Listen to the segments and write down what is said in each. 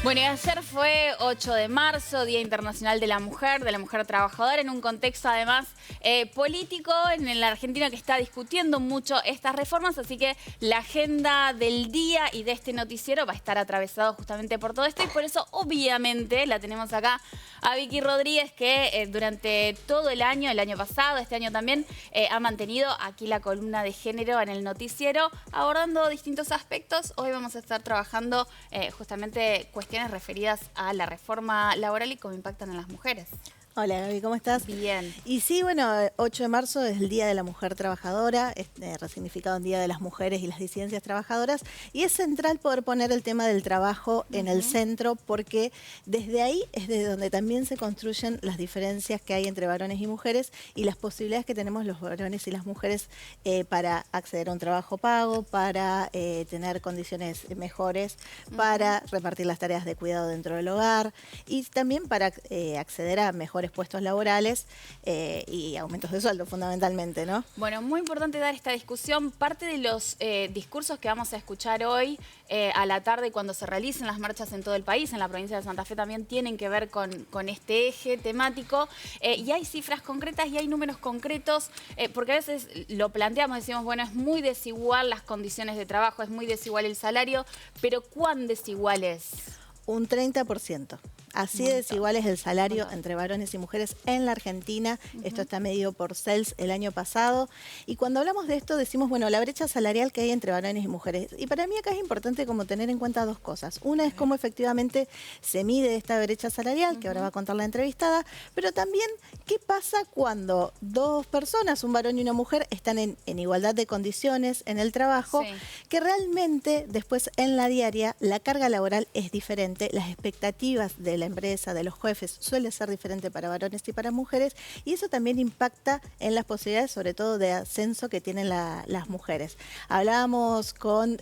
Bueno, y ayer fue 8 de marzo, Día Internacional de la Mujer Trabajadora, en un contexto además político en la Argentina que está discutiendo mucho estas reformas, así que la agenda del día y de este noticiero va a estar atravesado justamente por todo esto y por eso obviamente la tenemos acá a Vicky Rodríguez que durante todo el año pasado, este año también, ha mantenido aquí la columna de género en el noticiero abordando distintos aspectos. Hoy vamos a estar trabajando justamente cuestiones referidas a la reforma laboral y cómo impactan en las mujeres. Hola Gaby, ¿cómo estás? Bien. Y sí, bueno, 8 de marzo es el Día de la Mujer Trabajadora, resignificado en Día de las Mujeres y las Disidencias Trabajadoras, y es central poder poner el tema del trabajo en el centro porque desde ahí es de donde también se construyen las diferencias que hay entre varones y mujeres y las posibilidades que tenemos los varones y las mujeres para acceder a un trabajo pago, para tener condiciones mejores, para repartir las tareas de cuidado dentro del hogar y también para acceder a mejores puestos laborales y aumentos de sueldo fundamentalmente, ¿no? Bueno, muy importante dar esta discusión. Parte de los discursos que vamos a escuchar hoy a la tarde cuando se realicen las marchas en todo el país, en la provincia de Santa Fe también tienen que ver con este eje temático y hay cifras concretas y hay números concretos porque a veces lo planteamos, decimos, bueno, es muy desigual las condiciones de trabajo, es muy desigual el salario, pero ¿cuán desigual es? Un 30%. Así de desigual es el salario entre varones y mujeres en la Argentina. Esto está medido por CELS el año pasado. Y cuando hablamos de esto decimos, bueno, la brecha salarial que hay entre varones y mujeres. Y para mí acá es importante como tener en cuenta dos cosas. Una es cómo efectivamente se mide esta brecha salarial, que ahora va a contar la entrevistada, pero también qué pasa cuando dos personas, un varón y una mujer, están en igualdad de condiciones en el trabajo, que realmente después en la diaria la carga laboral es diferente, las expectativas de la empresa, de los jefes, suele ser diferente para varones y para mujeres y eso también impacta en las posibilidades, sobre todo de ascenso que tienen las mujeres. Hablábamos con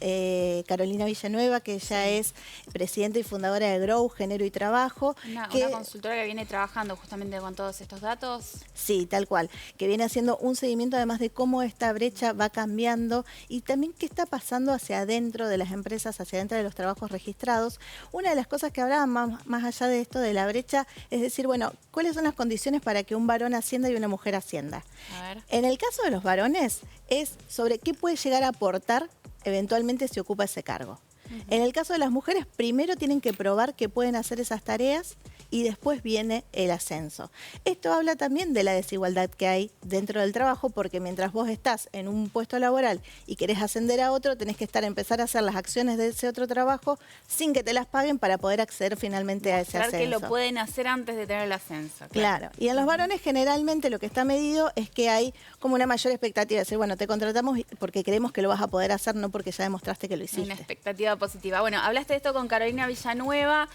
Carolina Villanueva, que ella es presidenta y fundadora de Grow, Género y Trabajo. Una consultora que viene trabajando justamente con todos estos datos. Sí, tal cual, que viene haciendo un seguimiento además de cómo esta brecha va cambiando y también qué está pasando hacia adentro de las empresas, hacia adentro de los trabajos registrados. Una de las cosas que hablábamos más allá de esto de la brecha, es decir, bueno, ¿cuáles son las condiciones para que un varón ascienda y una mujer ascienda? A ver. En el caso de los varones, es sobre qué puede llegar a aportar eventualmente si ocupa ese cargo. En el caso de las mujeres, primero tienen que probar que pueden hacer esas tareas y después viene el ascenso. Esto habla también de la desigualdad que hay dentro del trabajo, porque mientras vos estás en un puesto laboral y querés ascender a otro, tenés que empezar a hacer las acciones de ese otro trabajo sin que te las paguen para poder acceder finalmente a ese ascenso. Que lo pueden hacer antes de tener el ascenso. Claro. Y en los varones generalmente lo que está medido es que hay como una mayor expectativa, de decir, bueno, te contratamos porque creemos que lo vas a poder hacer, no porque ya demostraste que lo hiciste. Una expectativa positiva. Bueno, hablaste de esto con Carolina Villanueva,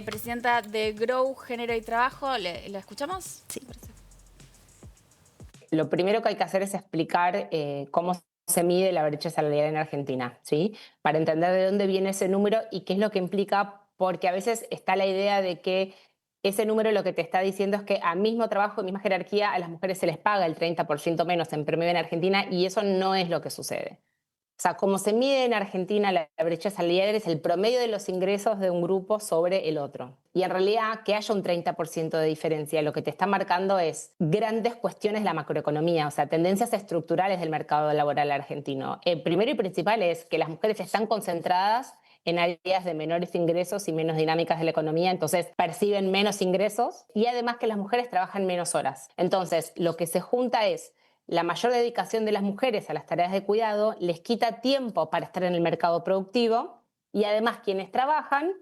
presidenta de Grow, Género y Trabajo. ¿La escuchamos? Sí. Lo primero que hay que hacer es explicar cómo se mide la brecha salarial en Argentina, ¿sí? Para entender de dónde viene ese número y qué es lo que implica, porque a veces está la idea de que ese número lo que te está diciendo es que a mismo trabajo, misma jerarquía, a las mujeres se les paga el 30% menos en promedio en Argentina y eso no es lo que sucede. O sea, como se mide en Argentina la brecha salarial es el promedio de los ingresos de un grupo sobre el otro. Y en realidad que haya un 30% de diferencia, lo que te está marcando es grandes cuestiones de la macroeconomía, o sea, tendencias estructurales del mercado laboral argentino. El primero y principal es que las mujeres están concentradas en áreas de menores ingresos y menos dinámicas de la economía, entonces perciben menos ingresos y además que las mujeres trabajan menos horas. Entonces, lo que se junta es la mayor dedicación de las mujeres a las tareas de cuidado les quita tiempo para estar en el mercado productivo y además quienes trabajan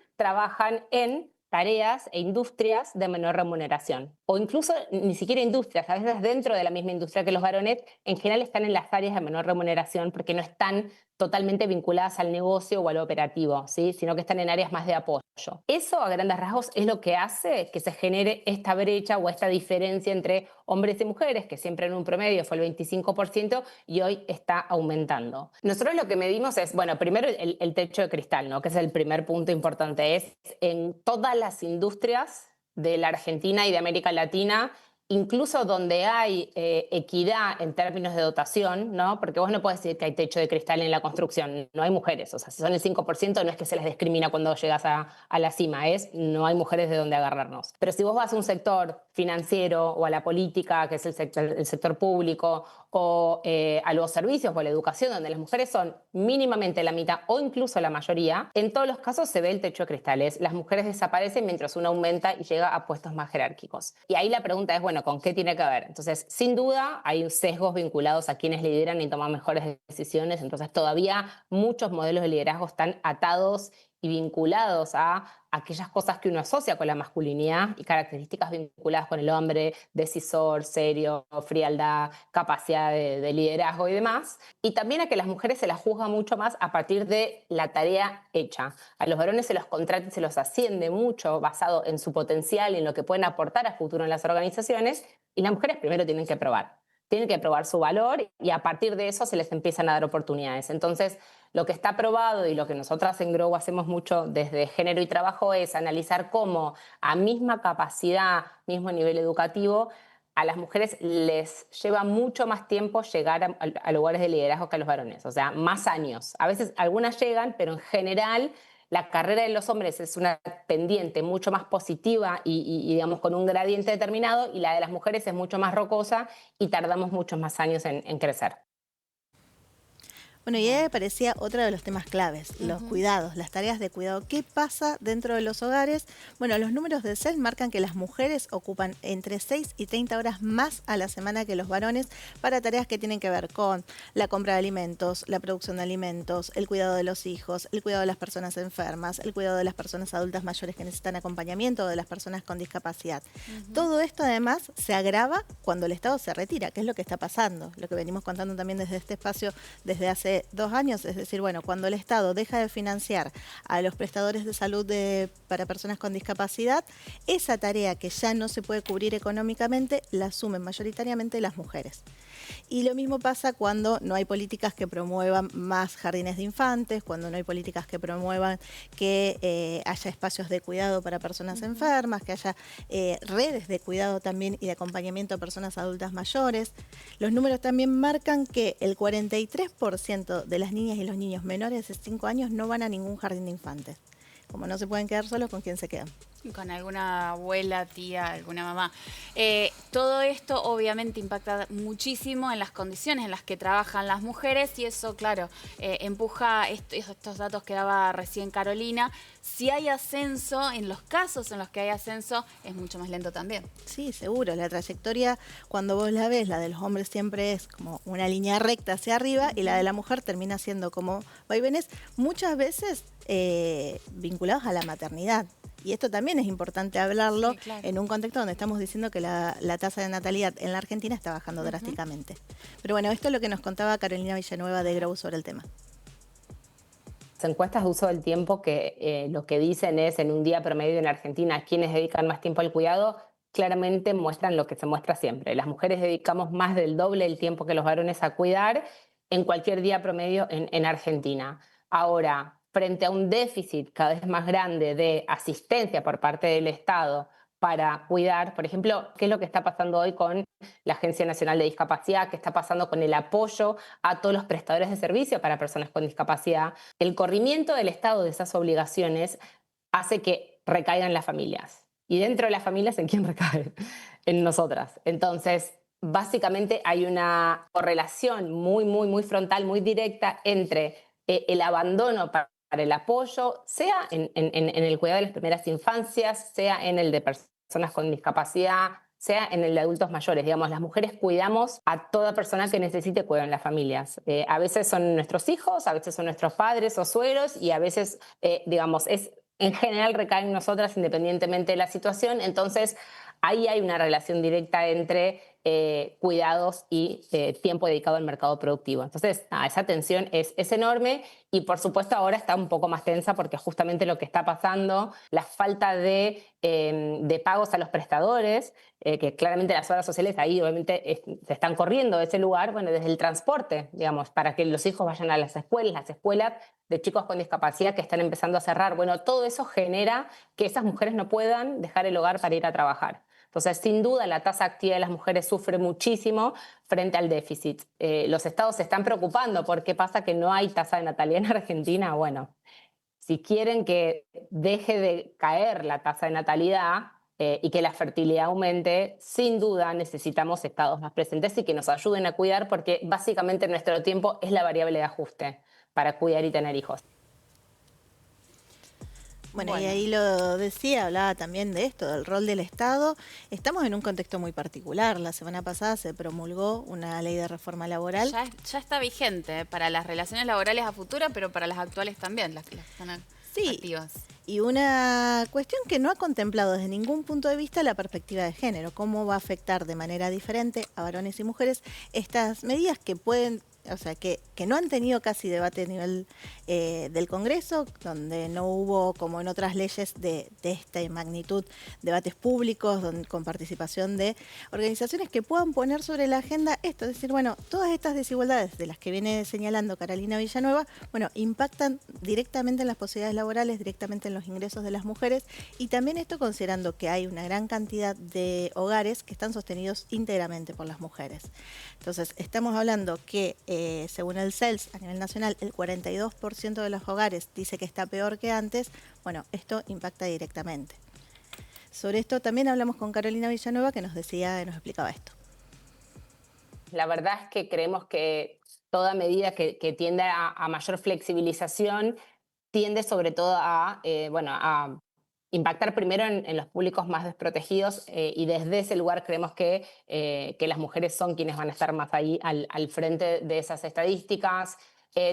en tareas e industrias de menor remuneración. O incluso ni siquiera industrias, a veces dentro de la misma industria que los varones, en general están en las áreas de menor remuneración porque no están totalmente vinculadas al negocio o al operativo, ¿sí? Sino que están en áreas más de apoyo. Eso, a grandes rasgos, es lo que hace que se genere esta brecha o esta diferencia entre hombres y mujeres, que siempre en un promedio fue el 25% y hoy está aumentando. Nosotros lo que medimos es, bueno, primero el techo de cristal, ¿no? Que es el primer punto importante, es en todas las industrias de la Argentina y de América Latina incluso donde hay equidad en términos de dotación, ¿no? Porque vos no podés decir que hay techo de cristal en la construcción, no hay mujeres, o sea, si son el 5% no es que se les discrimina cuando llegas a la cima, no hay mujeres de donde agarrarnos. Pero si vos vas a un sector financiero o a la política, que es el sector público, o a los servicios o a la educación, donde las mujeres son mínimamente la mitad o incluso la mayoría, en todos los casos se ve el techo de cristales. Las mujeres desaparecen mientras uno aumenta y llega a puestos más jerárquicos. Y ahí la pregunta es, bueno, ¿con qué tiene que ver? Entonces, sin duda, hay sesgos vinculados a quienes lideran y toman mejores decisiones. Entonces, todavía muchos modelos de liderazgo están atados y vinculados a aquellas cosas que uno asocia con la masculinidad y características vinculadas con el hombre, decisor, serio, frialdad, capacidad de liderazgo y demás. Y también a que las mujeres se las juzga mucho más a partir de la tarea hecha. A los varones se los contrata y se los asciende mucho basado en su potencial y en lo que pueden aportar a futuro en las organizaciones. Y las mujeres primero tienen que probar. Tienen que probar su valor y a partir de eso se les empiezan a dar oportunidades. Entonces, lo que está probado y lo que nosotras en Grow hacemos mucho desde género y trabajo es analizar cómo a misma capacidad, mismo nivel educativo, a las mujeres les lleva mucho más tiempo llegar a lugares de liderazgo que a los varones, o sea, más años. A veces algunas llegan, pero en general la carrera de los hombres es una pendiente mucho más positiva y digamos, con un gradiente determinado, y la de las mujeres es mucho más rocosa y tardamos muchos más años en crecer. Bueno, y ahí aparecía otro de los temas claves, los cuidados, las tareas de cuidado. ¿Qué pasa dentro de los hogares? Bueno, los números de CEL marcan que las mujeres ocupan entre 6 y 30 horas más a la semana que los varones para tareas que tienen que ver con la compra de alimentos, la producción de alimentos, el cuidado de los hijos, el cuidado de las personas enfermas, el cuidado de las personas adultas mayores que necesitan acompañamiento o de las personas con discapacidad. Todo esto además se agrava cuando el Estado se retira, que es lo que está pasando, lo que venimos contando también desde este espacio desde hace 2 años, es decir, bueno, cuando el Estado deja de financiar a los prestadores de salud para personas con discapacidad, esa tarea que ya no se puede cubrir económicamente la asumen mayoritariamente las mujeres. Y lo mismo pasa cuando no hay políticas que promuevan más jardines de infantes, cuando no hay políticas que promuevan que haya espacios de cuidado para personas enfermas, que haya redes de cuidado también y de acompañamiento a personas adultas mayores. Los números también marcan que el 43% de las niñas y los niños menores de 5 años no van a ningún jardín de infantes. Como no se pueden quedar solos, ¿con quién se quedan? Con alguna abuela, tía, alguna mamá. Todo esto obviamente impacta muchísimo en las condiciones en las que trabajan las mujeres y eso, claro, empuja estos datos que daba recién Carolina. Si hay ascenso, en los casos en los que hay ascenso, es mucho más lento también. Sí, seguro. La trayectoria, cuando vos la ves, la de los hombres siempre es como una línea recta hacia arriba y la de la mujer termina siendo como vaivenes, muchas veces vinculados a la maternidad. Y esto también es importante hablarlo en un contexto donde estamos diciendo que la tasa de natalidad en la Argentina está bajando drásticamente. Pero bueno, esto es lo que nos contaba Carolina Villanueva de Grow sobre el tema. Las encuestas de uso del tiempo que lo que dicen es en un día promedio en Argentina quienes dedican más tiempo al cuidado, claramente muestran lo que se muestra siempre. Las mujeres dedicamos más del doble del tiempo que los varones a cuidar en cualquier día promedio en Argentina. Ahora, frente a un déficit cada vez más grande de asistencia por parte del Estado para cuidar, por ejemplo, qué es lo que está pasando hoy con la Agencia Nacional de Discapacidad, qué está pasando con el apoyo a todos los prestadores de servicio para personas con discapacidad. El corrimiento del Estado de esas obligaciones hace que recaigan las familias. Y dentro de las familias, ¿en quién recae? En nosotras. Entonces, básicamente hay una correlación muy frontal, muy directa entre el abandono para el apoyo, sea en el cuidado de las primeras infancias, sea en el de personas con discapacidad, sea en el de adultos mayores. Digamos, las mujeres cuidamos a toda persona que necesite cuidado en las familias. A veces son nuestros hijos, a veces son nuestros padres o suegros y a veces, digamos, en general recae en nosotras independientemente de la situación. Entonces, ahí hay una relación directa entre cuidados y tiempo dedicado al mercado productivo. Entonces, esa tensión es enorme y por supuesto ahora está un poco más tensa porque justamente lo que está pasando, la falta de pagos a los prestadores, que claramente las obras sociales ahí obviamente se están corriendo de ese lugar, bueno, desde el transporte, digamos, para que los hijos vayan a las escuelas de chicos con discapacidad que están empezando a cerrar. Bueno, todo eso genera que esas mujeres no puedan dejar el hogar para ir a trabajar. Entonces, sin duda, la tasa activa de las mujeres sufre muchísimo frente al déficit. Los estados se están preocupando por qué pasa que no hay tasa de natalidad en Argentina. Bueno, si quieren que deje de caer la tasa de natalidad y que la fertilidad aumente, sin duda necesitamos estados más presentes y que nos ayuden a cuidar, porque básicamente nuestro tiempo es la variable de ajuste para cuidar y tener hijos. Bueno, y ahí lo decía, hablaba también de esto, del rol del Estado. Estamos en un contexto muy particular. La semana pasada se promulgó una ley de reforma laboral. Ya está vigente para las relaciones laborales a futuro, pero para las actuales también, las que están activas. Y una cuestión que no ha contemplado desde ningún punto de vista la perspectiva de género, cómo va a afectar de manera diferente a varones y mujeres estas medidas que pueden, o sea, que no han tenido casi debate a nivel del Congreso, donde no hubo, como en otras leyes de esta magnitud, debates públicos con participación de organizaciones que puedan poner sobre la agenda esto, es decir, bueno, todas estas desigualdades de las que viene señalando Carolina Villanueva, bueno, impactan directamente en las posibilidades laborales, directamente en los ingresos de las mujeres, y también esto considerando que hay una gran cantidad de hogares que están sostenidos íntegramente por las mujeres. Entonces, estamos hablando que según el CELS a nivel nacional, el 42% de los hogares dice que está peor que antes. Bueno, esto impacta directamente. Sobre esto también hablamos con Carolina Villanueva, que nos explicaba esto. La verdad es que creemos que toda medida que tiende a mayor flexibilización tiende sobre todo a impactar primero en los públicos más desprotegidos y desde ese lugar creemos que las mujeres son quienes van a estar más ahí al frente de esas estadísticas.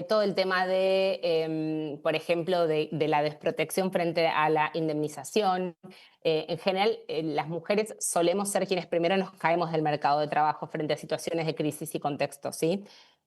Todo el tema de, por ejemplo, de la desprotección frente a la indemnización. En general, las mujeres solemos ser quienes primero nos caemos del mercado de trabajo frente a situaciones de crisis y contextos, ¿sí?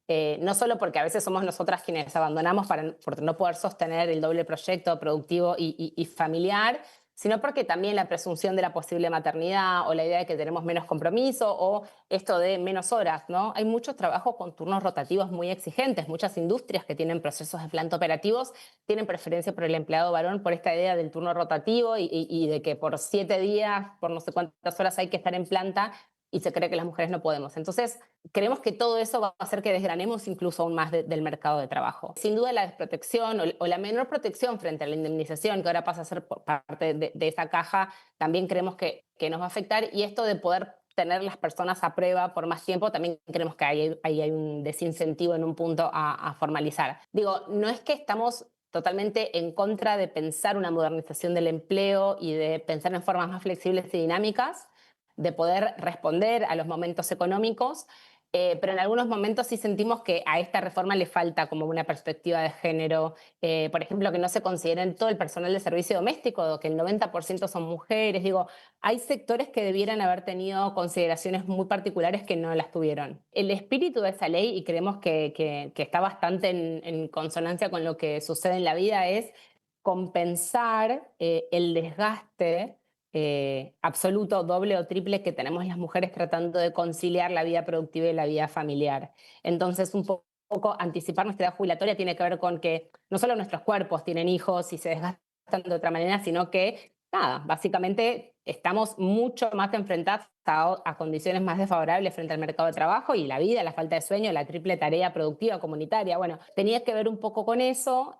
No solo porque a veces somos nosotras quienes abandonamos por no poder sostener el doble proyecto productivo y familiar, sino porque también la presunción de la posible maternidad o la idea de que tenemos menos compromiso o esto de menos horas, ¿no? Hay muchos trabajos con turnos rotativos muy exigentes, muchas industrias que tienen procesos de planta operativos tienen preferencia por el empleado varón por esta idea del turno rotativo y de que por 7 días, por no sé cuántas horas hay que estar en planta y se cree que las mujeres no podemos. Entonces, creemos que todo eso va a hacer que desgranemos incluso aún más del mercado de trabajo. Sin duda, la desprotección o la menor protección frente a la indemnización, que ahora pasa a ser por parte de esa caja, también creemos que nos va a afectar. Y esto de poder tener las personas a prueba por más tiempo, también creemos que ahí hay un desincentivo en un punto a formalizar. Digo, no es que estamos totalmente en contra de pensar una modernización del empleo y de pensar en formas más flexibles y dinámicas, de poder responder a los momentos económicos, pero en algunos momentos sí sentimos que a esta reforma le falta como una perspectiva de género, por ejemplo, que no se consideren todo el personal de servicio doméstico, que el 90% son mujeres. Digo, hay sectores que debieran haber tenido consideraciones muy particulares que no las tuvieron. El espíritu de esa ley, y creemos que está bastante en consonancia con lo que sucede en la vida, es compensar el desgaste absoluto, doble o triple que tenemos las mujeres tratando de conciliar la vida productiva y la vida familiar. Entonces, un poco anticipar nuestra edad jubilatoria tiene que ver con que no solo nuestros cuerpos tienen hijos y se desgastan de otra manera, sino que, nada, básicamente estamos mucho más enfrentados a condiciones más desfavorables frente al mercado de trabajo y la vida, la falta de sueño, la triple tarea productiva comunitaria. Bueno, tenía que ver un poco con eso.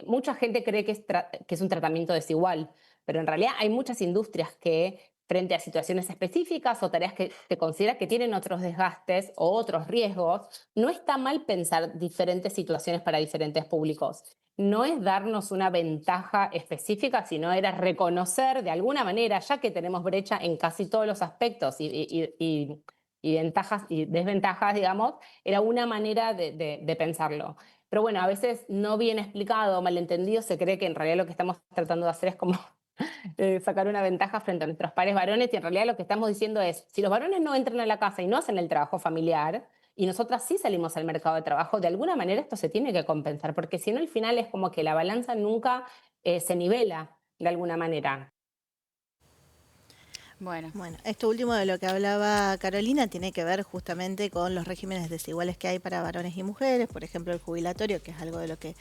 Mucha gente cree que es un tratamiento desigual, pero en realidad hay muchas industrias que frente a situaciones específicas o tareas que se considera que tienen otros desgastes o otros riesgos, no está mal pensar diferentes situaciones para diferentes públicos. No es darnos una ventaja específica, sino era reconocer de alguna manera, ya que tenemos brecha en casi todos los aspectos y ventajas y desventajas, digamos, era una manera de pensarlo. Pero bueno, a veces no bien explicado, malentendido, se cree que en realidad lo que estamos tratando de hacer es como sacar una ventaja frente a nuestros pares varones, y en realidad lo que estamos diciendo es, si los varones no entran a la casa y no hacen el trabajo familiar, y nosotras sí salimos al mercado de trabajo, de alguna manera esto se tiene que compensar, porque si no al final es como que la balanza nunca se nivela de alguna manera. Bueno. Bueno, esto último de lo que hablaba Carolina tiene que ver justamente con los regímenes desiguales que hay para varones y mujeres, por ejemplo el jubilatorio, que es algo de lo que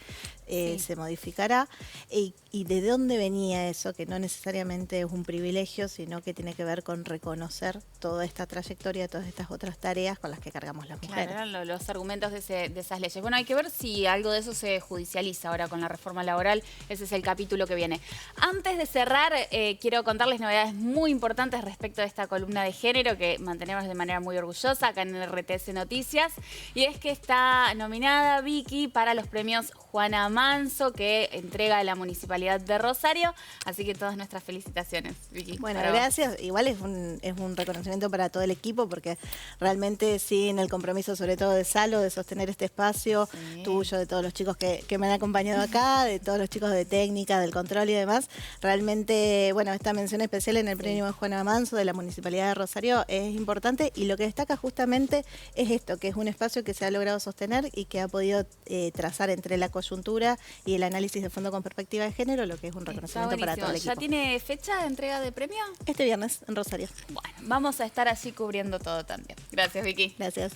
se modificará, y de dónde venía eso, que no necesariamente es un privilegio, sino que tiene que ver con reconocer toda esta trayectoria, todas estas otras tareas con las que cargamos las mujeres. Claro, eran los argumentos de esas leyes. Bueno, hay que ver si algo de eso se judicializa ahora con la reforma laboral. Ese es el capítulo que viene. Antes de cerrar, quiero contarles novedades muy importantes respecto de esta columna de género que mantenemos de manera muy orgullosa acá en el RTS Noticias. Y es que está nominada Vicky para los premios Juana Manso que entrega la Municipalidad de Rosario. Así que todas nuestras felicitaciones, Vicky. Bueno, gracias. Igual es un reconocimiento para todo el equipo porque realmente sin el compromiso sobre todo de Salo, de sostener este espacio, tuyo, de todos los chicos que me han acompañado acá, de todos los chicos de técnica, del control y demás, realmente, bueno, esta mención especial en el premio Juana Manso de la Municipalidad de Rosario es importante y lo que destaca justamente es esto, que es un espacio que se ha logrado sostener y que ha podido trazar entre la coyuntura y el análisis de fondo con perspectiva de género, lo que es un reconocimiento para todo el equipo. ¿Ya tiene fecha de entrega de premio? Este viernes en Rosario. Bueno, vamos a estar así cubriendo todo también. Gracias, Vicky. Gracias.